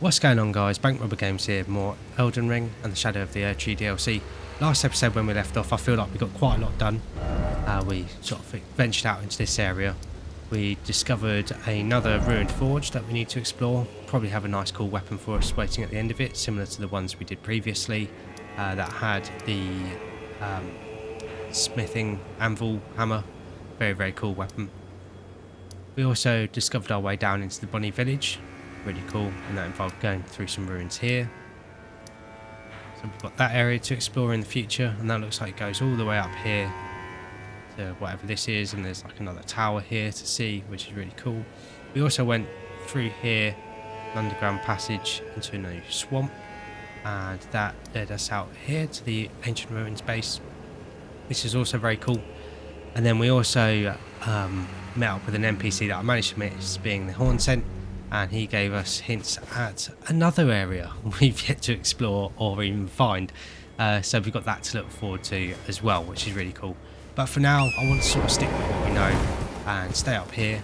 What's going on, guys? Bank Robber Games here, more Elden Ring and the Shadow of the Erdtree DLC. Last episode when we left off, I feel like we got quite a lot done. We sort of ventured out into this area. We discovered another ruined forge that we need to explore. Probably have a nice cool weapon for us waiting at the end of it, similar to the ones we did previously, that had the smithing anvil hammer. Very cool weapon. We also discovered our way down into the bunny village. Really cool, and that involved going through some ruins here. So we've got that area to explore in the future, and that looks like it goes all the way up here to whatever this is, and there's like another tower here to see, which is really cool. We also went through here, an underground passage into a new swamp, and that led us out here to the ancient ruins base, which is also very cool. And then we also met up with an NPC that I managed to miss, being the Horn Scent, and he gave us hints at another area we've yet to explore or even find. So we've got that to look forward to as well, which is really cool. But for now, I want to sort of stick with what we know and stay up here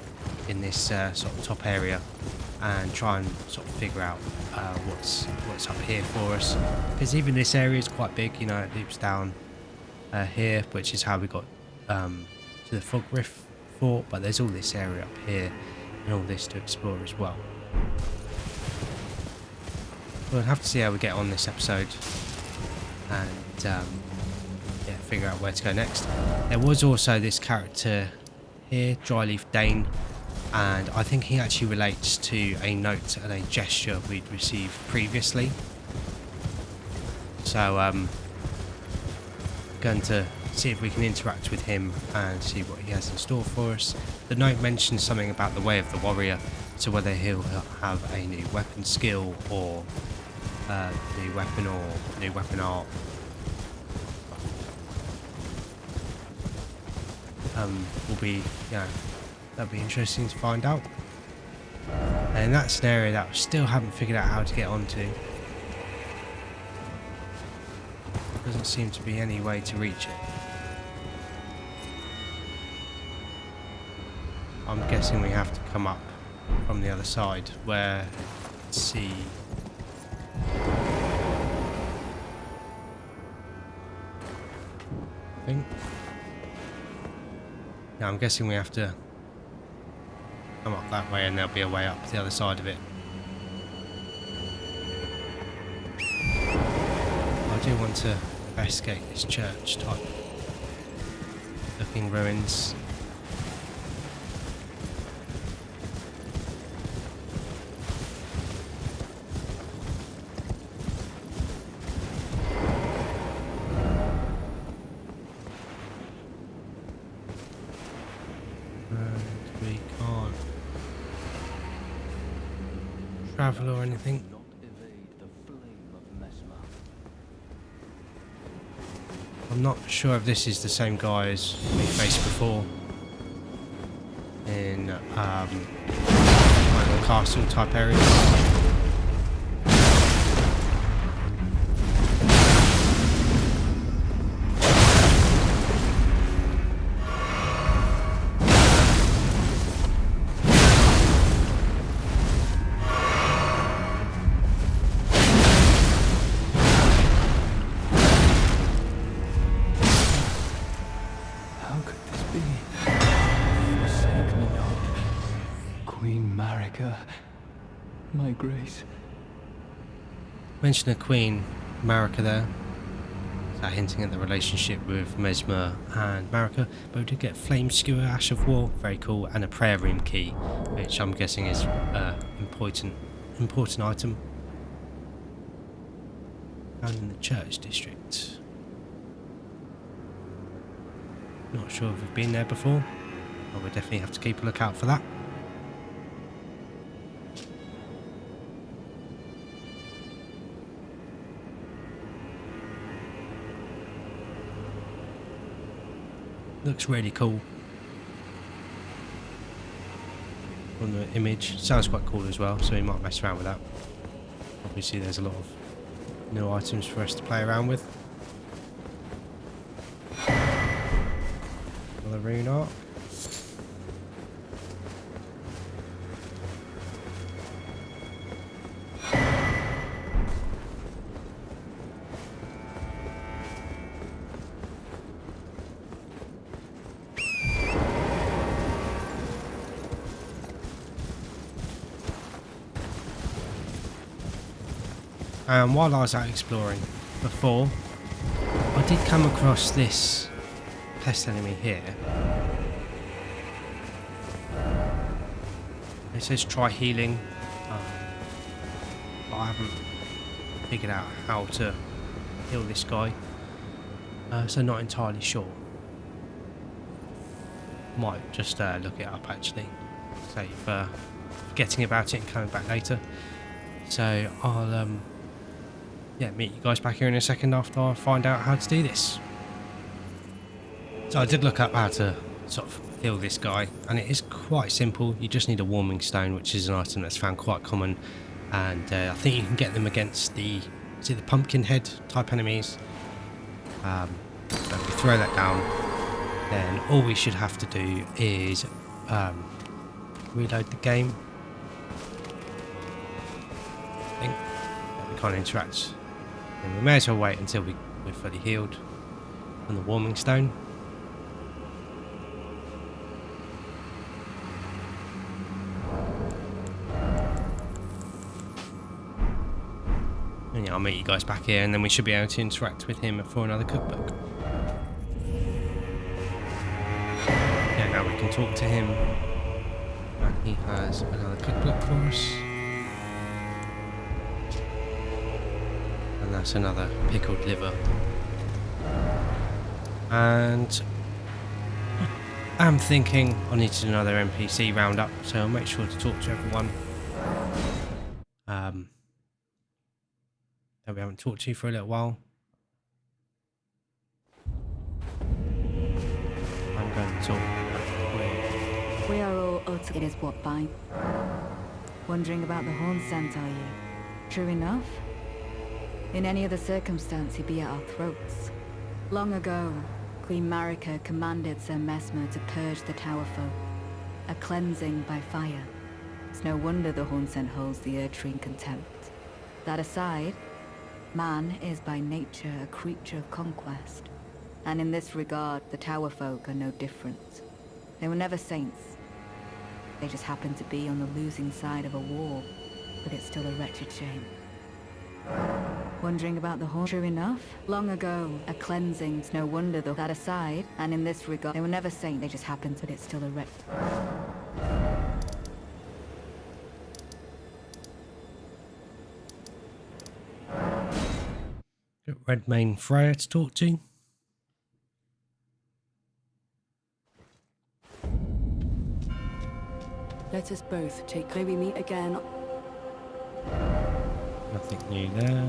in this sort of top area and try and sort of figure out what's up here for us. Because even this area is quite big, you know, it loops down here, which is how we got to the Fog Rift Fort, but there's all this area up here and all this to explore as well. We'll have to see how we get on this episode and yeah, figure out where to go next. There was also this character here, Dryleaf Dane, and I think he actually relates to a note and a gesture we'd received previously. So going to see if we can interact with him and see what he has in store for us. The note mentions something about the way of the warrior, so whether he'll have a new weapon skill or new weapon or new weapon art. Will be, yeah, that'll be interesting to find out. And that's an area that we still haven't figured out how to get onto. Doesn't seem to be any way to reach it. I'm guessing we have to come up from the other side where, let's see. I think. Yeah, I'm guessing we have to come up that way and there'll be a way up the other side of it. I do want to investigate this church type looking ruins. We can't travel or anything. I'm not sure if this is the same guy as we faced before in like the castle type area. My grace. Mention the Queen Marika there. So hinting at the relationship with Mesmer and Marika. But we did get Flame Skewer, Ash of War, very cool, and a prayer room key, which I'm guessing is important item. Found in the church district. Not sure if we've been there before, but we'll definitely have to keep a lookout for that. Looks really cool on the image. Sounds quite cool as well, so we might mess around with that. Obviously there's a lot of new items for us to play around with. Another rune art. And while I was out exploring before, I did come across this pest enemy here. It says try healing, but I haven't figured out how to heal this guy, so not entirely sure. Might just look it up actually, save forgetting about it and coming back later. So I'll yeah, meet you guys back here in a second after I find out how to do this. So I did look up how to sort of heal this guy, and it is quite simple. You just need a warming stone, which is an item that's found quite common, and I think you can get them against the pumpkin head type enemies. So if we throw that down, then all we should have to do is reload the game. I think we can't interact, and we may as well wait until we're fully healed from the warming stone. And yeah, I'll meet you guys back here, and then we should be able to interact with him for another cookbook. Yeah, now we can talk to him, and he has another cookbook for us. And that's another pickled liver. And I'm thinking I need to do another NPC roundup, so I'll make sure to talk to everyone that we haven't talked to for a little while. I'm going to talk with... We are all utterly... It is what binds. Wondering about the horn scent, are you? True enough? In any other circumstance, he'd be at our throats. Long ago, Queen Marika commanded Sir Mesmer to purge the Tower folk. A cleansing by fire. It's no wonder the horn scent holds the Erdtree in contempt. That aside, man is by nature a creature of conquest. And in this regard, the Tower folk are no different. They were never saints. They just happened to be on the losing side of a war, but it's still a wretched shame. Wondering about the horn? True enough, long ago, a cleansing's no wonder that aside, and in this regard, they were never saints. They just happened to, but it's still a wretched. Redmane Freya to talk to. Let us both take. May we meet again? Nothing new there.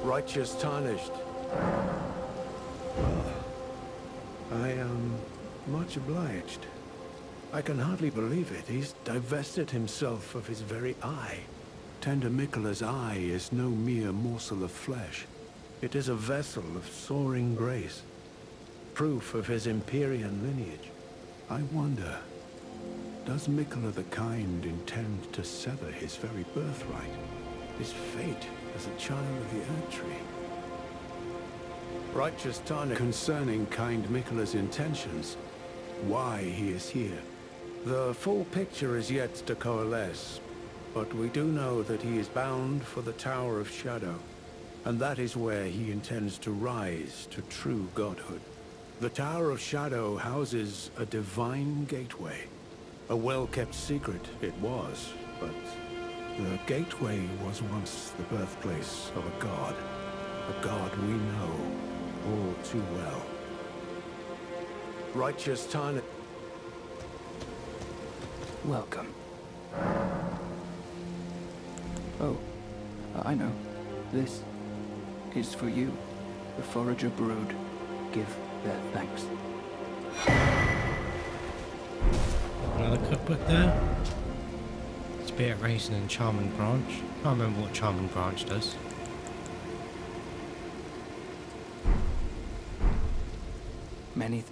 Righteous tarnished. Well, I am much obliged. I can hardly believe it. He's divested himself of his very eye. Tender Miquella's eye is no mere morsel of flesh. It is a vessel of soaring grace. Proof of his Empyrean lineage. I wonder, does Miquella the Kind intend to sever his very birthright? His fate as a child of the Erdtree? Righteous Tarnish concerning Kind Miquella's intentions, why he is here. The full picture is yet to coalesce, but we do know that he is bound for the Tower of Shadow, and that is where he intends to rise to true godhood. The Tower of Shadow houses a divine gateway. A well-kept secret it was, but the gateway was once the birthplace of a god we know all too well. Righteous Tarnish. Welcome. Oh, I know. This is for you. The Forager brood give their thanks. Another cookbook there. Spirit Raisin and Charming Branch. Can't remember what Charming Branch does. Many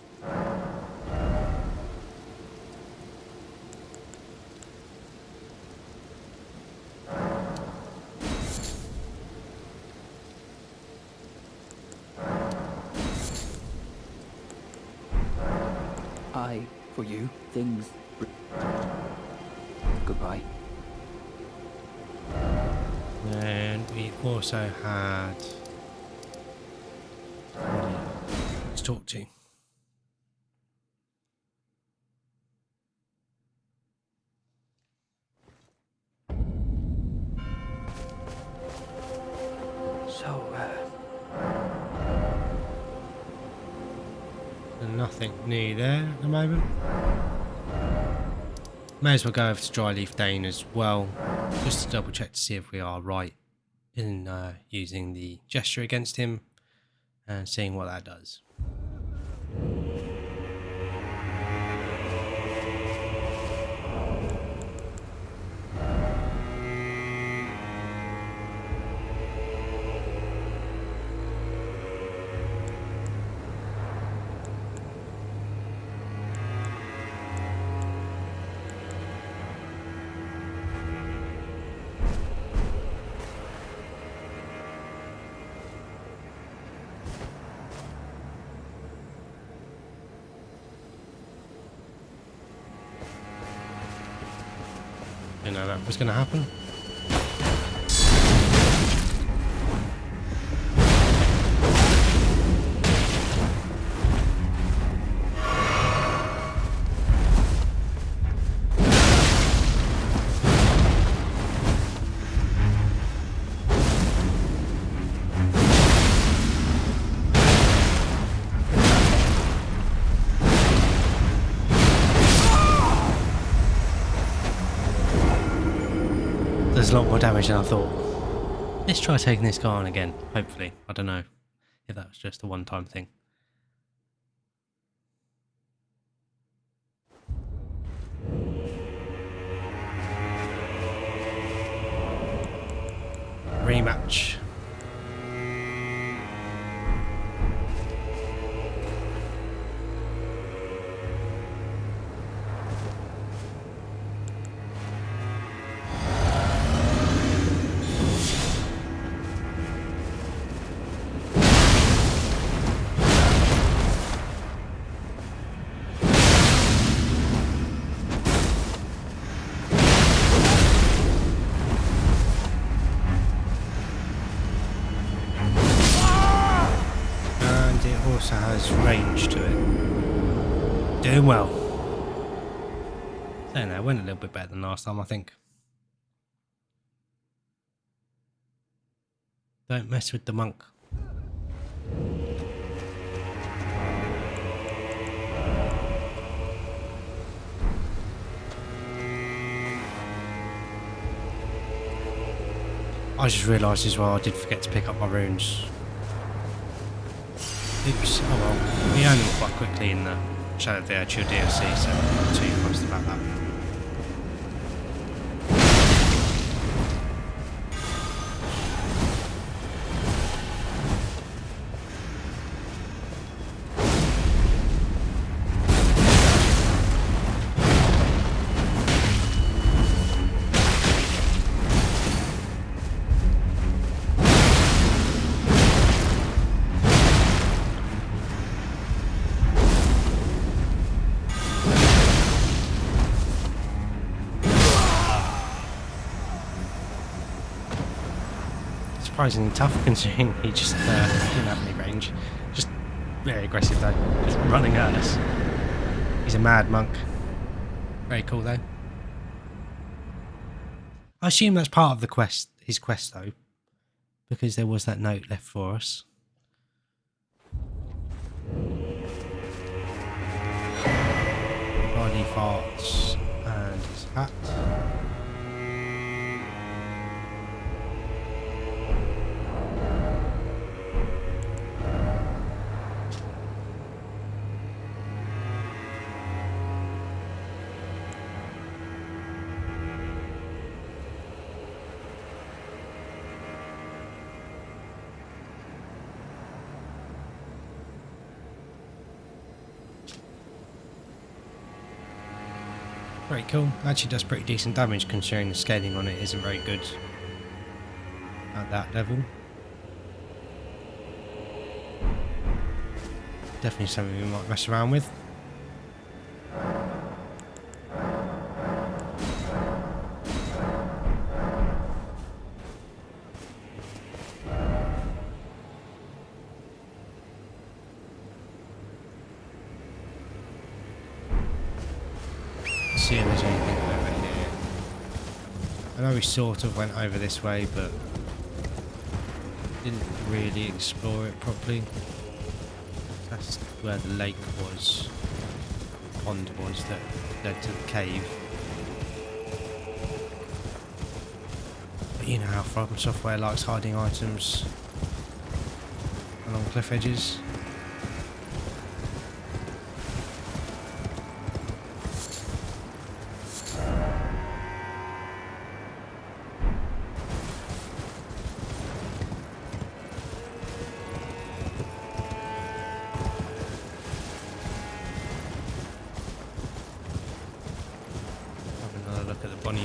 For you, things... Goodbye. And we also had... Let's talk to. So, Nothing new there at the moment. May as well go over to Dryleaf Dane as well, just to double check to see if we are right in using the gesture against him and seeing what that does. Didn't know that was going to happen. There's a lot more damage than I thought. Let's try taking this guy on again, hopefully. I don't know if that was just a one-time thing. Rematch. Also has range to it. Doing well. Saying that, went a little bit better than last time, I think. Don't mess with the monk. I just realised as well I did forget to pick up my runes. Oops, oh well. We earn them quite quickly in the Shadow of the Erdtree DLC, so I'm not too fussed about that. Surprisingly tough considering he just didn't have any range. Just very aggressive though, just running at us. He's a mad monk. Very cool though. I assume that's part of the quest, his quest though, because there was that note left for us. Body farts and his hat. Very cool. Actually does pretty decent damage considering the scaling on it isn't very good at that level. Definitely something we might mess around with. I know we sort of went over this way, but didn't really explore it properly. That's where the lake was, pond was that led to the cave. But you know how FromSoftware likes hiding items along cliff edges.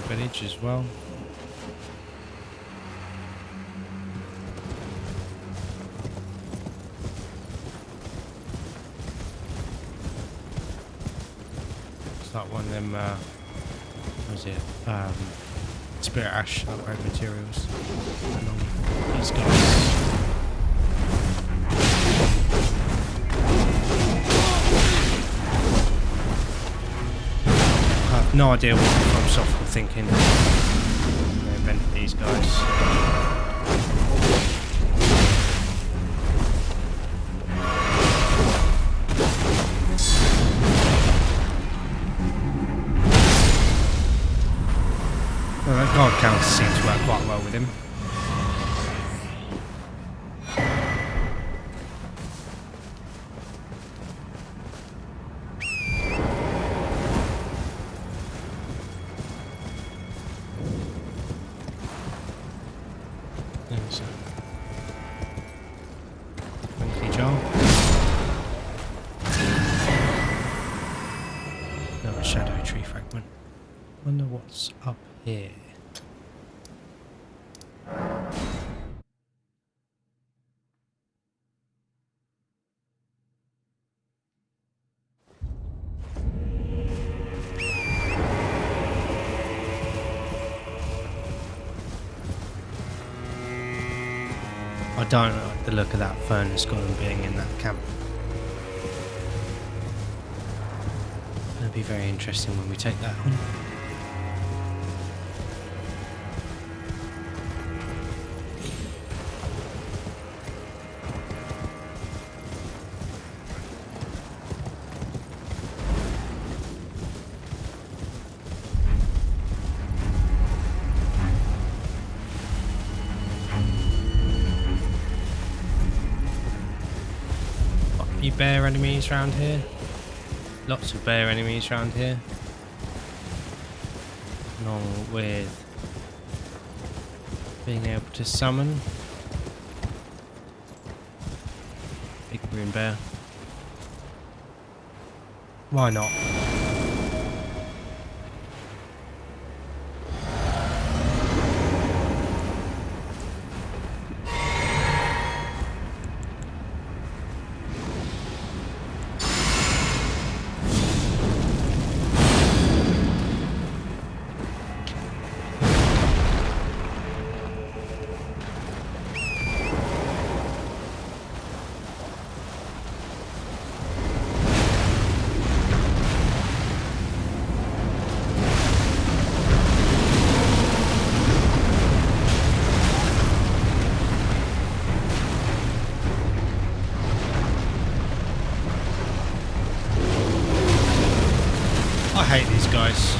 Village as well. It's like one of them, what was it? Spirit Ash upgrade materials along these guys. No idea what FromSoftware were thinking when they invented these guys. Well, that guard counter seems to work quite well with him. Another shadow tree fragment. Wonder what's up here. I don't like the look of that furnace golem being in that camp. It'll be very interesting when we take that on. Any bear enemies around here? Lots of bear enemies around here. Along with being able to summon big green bear. Why not? I hate these guys.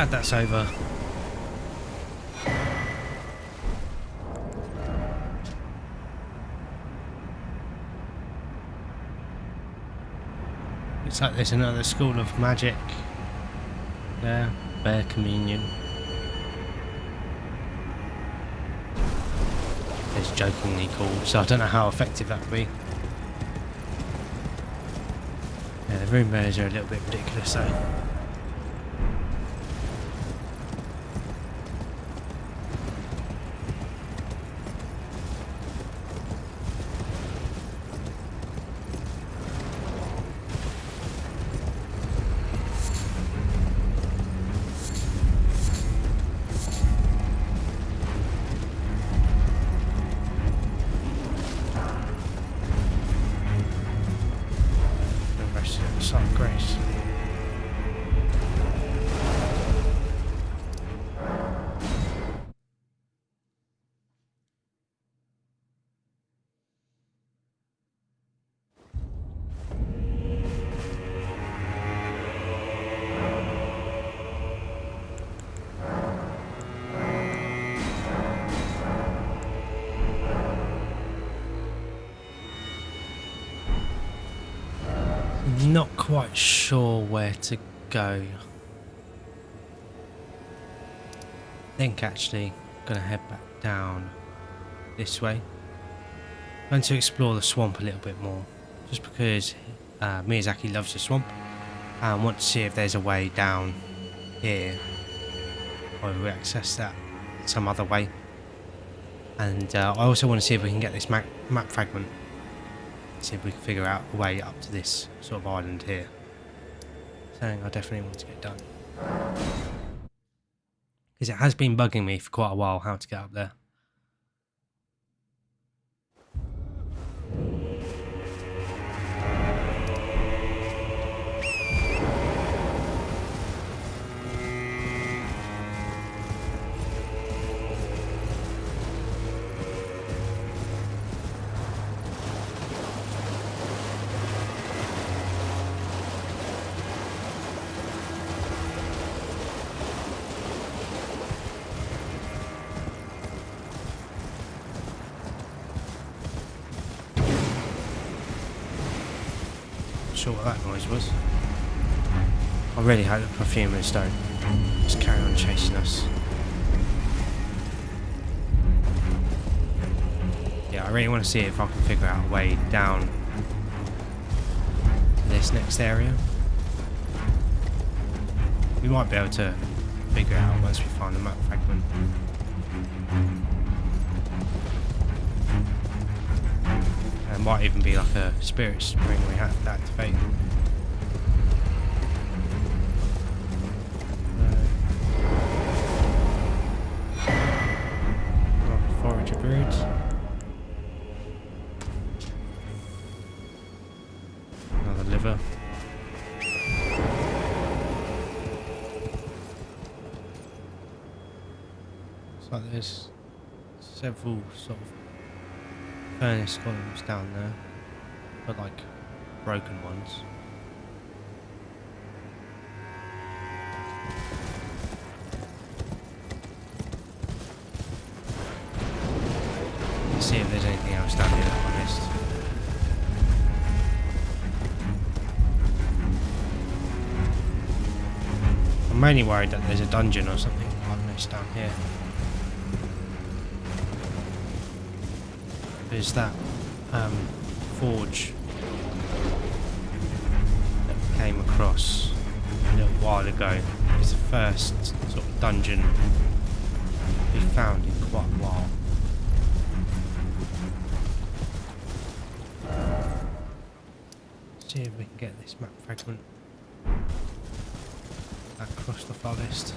Glad that's over. Looks like there's another school of magic there. Bear communion. It's jokingly called, so I don't know how effective that would be. Yeah, the room bears are a little bit ridiculous though. Grace. Not quite sure where to go. I think actually I'm gonna head back down this way. I'm going to explore the swamp a little bit more, just because Miyazaki loves the swamp. I want to see if there's a way down here, or if we access that some other way. And I also want to see if we can get this map fragment. See if we can figure out a way up to this sort of island here. Something I definitely want to get done. Because it has been bugging me for quite a while how to get up there. Sure what that noise was. I really hope the perfumers don't just carry on chasing us. Yeah, I really want to see if I can figure out a way down to this next area. We might be able to figure it out once we find the map fragment. There might even be like a spirit spring we have to activate. Forager broods. Another liver. Looks like there's several sort of furnace columns down there, but like broken ones. Let's see if there's anything else down here that I missed. I'm mainly worried that there's a dungeon or something I've missed down here. There's that forge that we came across a little while ago. It's the first sort of dungeon we found in quite a while. See if we can get this map fragment across the forest.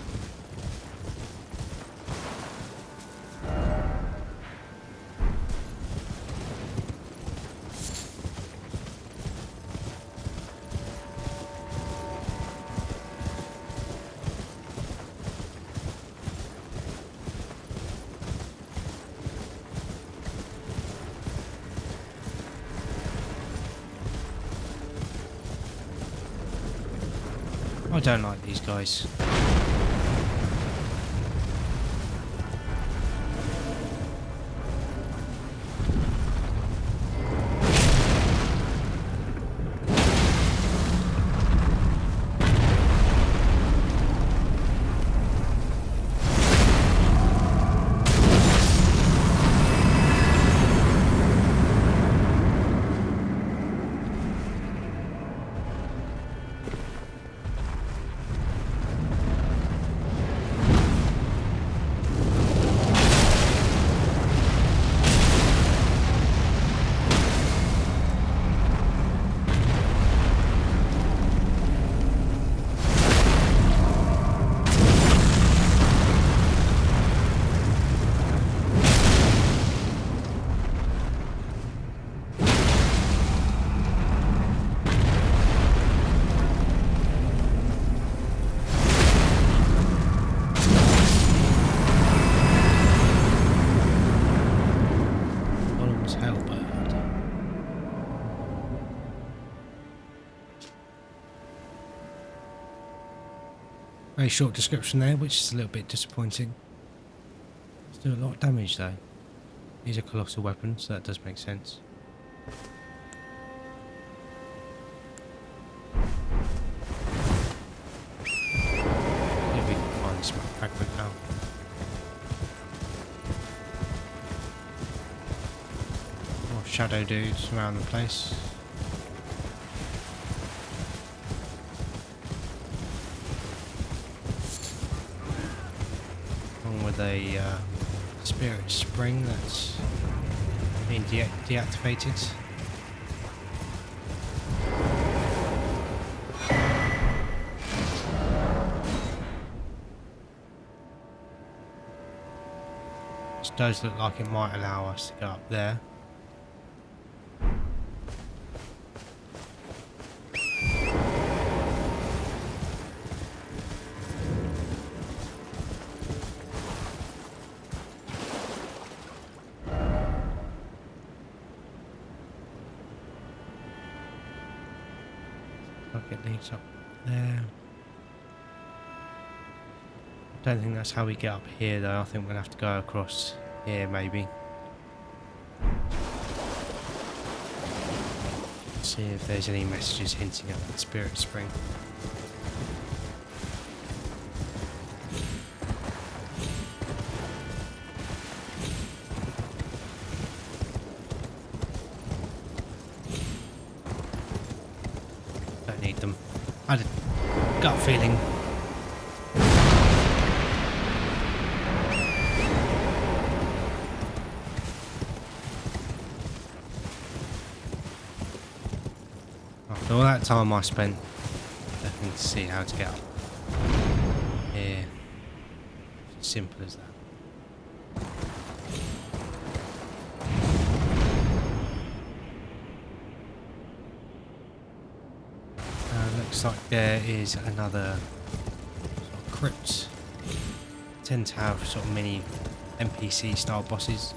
I don't like these guys. Very short description there, which is a little bit disappointing. Let's do a lot of damage though. These are colossal weapons, so that does make sense. See if we can find this fragment now. More shadow dudes around the place. Along with a spirit spring that's being deactivated. This does look like it might allow us to go up there. It leads up there. I don't think that's how we get up here though. I think we'll have to go across here maybe. See if there's any messages hinting at the spirit spring. Need them. I had a gut feeling. After all that time I spent looking to see how to get up here, it's as simple as that. Looks like there is another sort of crypt. Tend to have sort of mini NPC style bosses.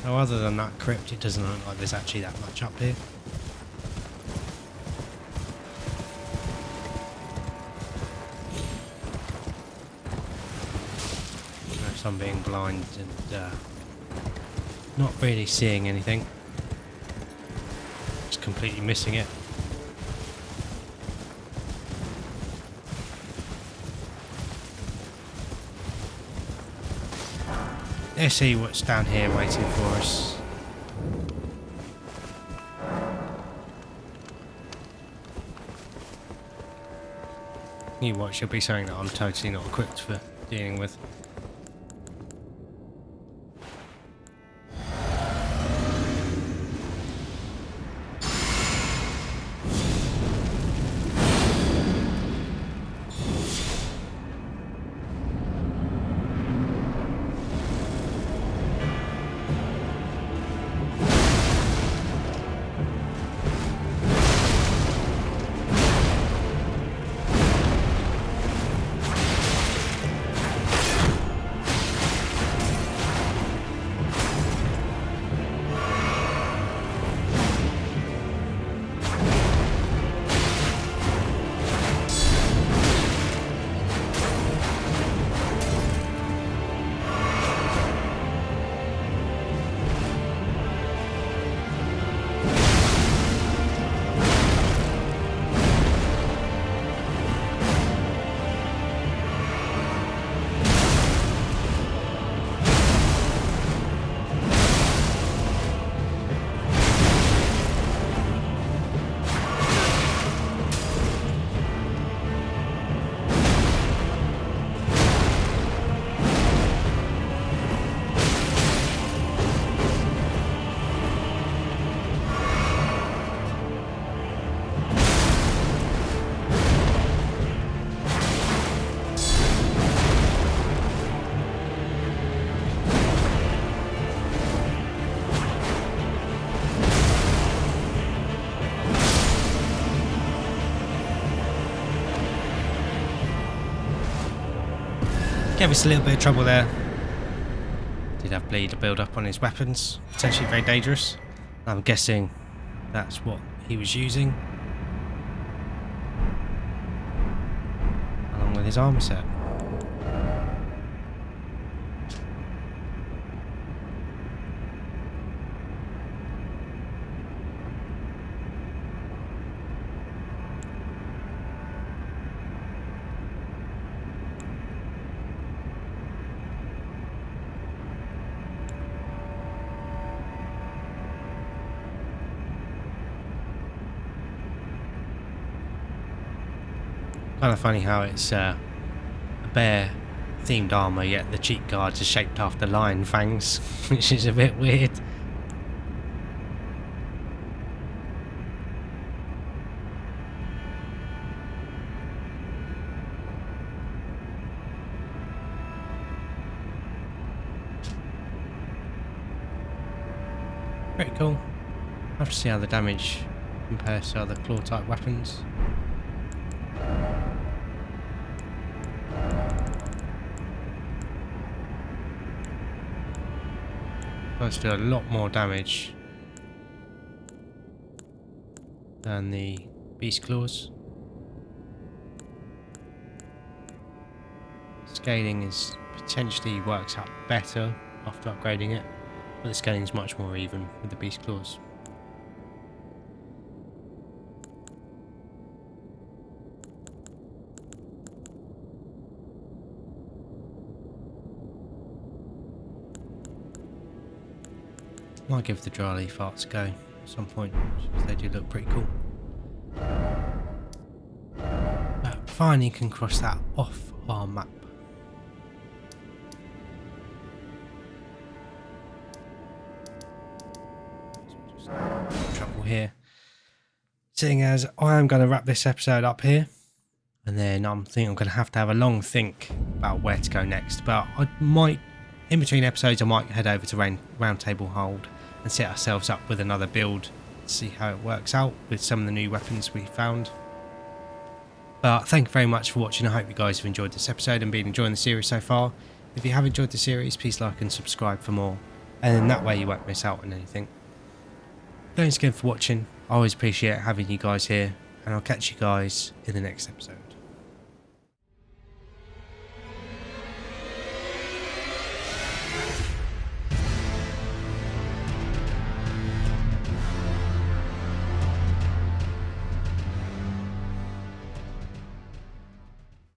So other than that crypt, it doesn't look like there's actually that much up here. Unless I'm being blind and not really seeing anything. Just completely missing it. Let's see what's down here waiting for us. You watch, it'll be something that I'm totally not equipped for dealing with. Gave us a little bit of trouble there. Did have bleed to build up on his weapons. Potentially very dangerous. I'm guessing that's what he was using. Along with his armor set. Kind of funny how it's a bear themed armor, yet the cheek guards are shaped after lion fangs, which is a bit weird. Pretty cool. I'll have to see how the damage compares to other claw type weapons. Does do a lot more damage than the beast claws. Scaling is potentially works out better after upgrading it, but the scaling is much more even with the beast claws. Might give the dry leaf arts a go at some point, because they do look pretty cool. But finally can cross that off our map. Just trouble here. Seeing as I am going to wrap this episode up here, and then I'm thinking I'm going to have a long think about where to go next. But I might, in between episodes, I might head over to Roundtable Hold and set ourselves up with another build to see how it works out with some of the new weapons we found. But thank you very much for watching. I hope you guys have enjoyed this episode and been enjoying the series so far. If you have enjoyed the series, please like and subscribe for more, and then that way you won't miss out on anything. Thanks again for watching. I always appreciate having you guys here, and I'll catch you guys in the next episode.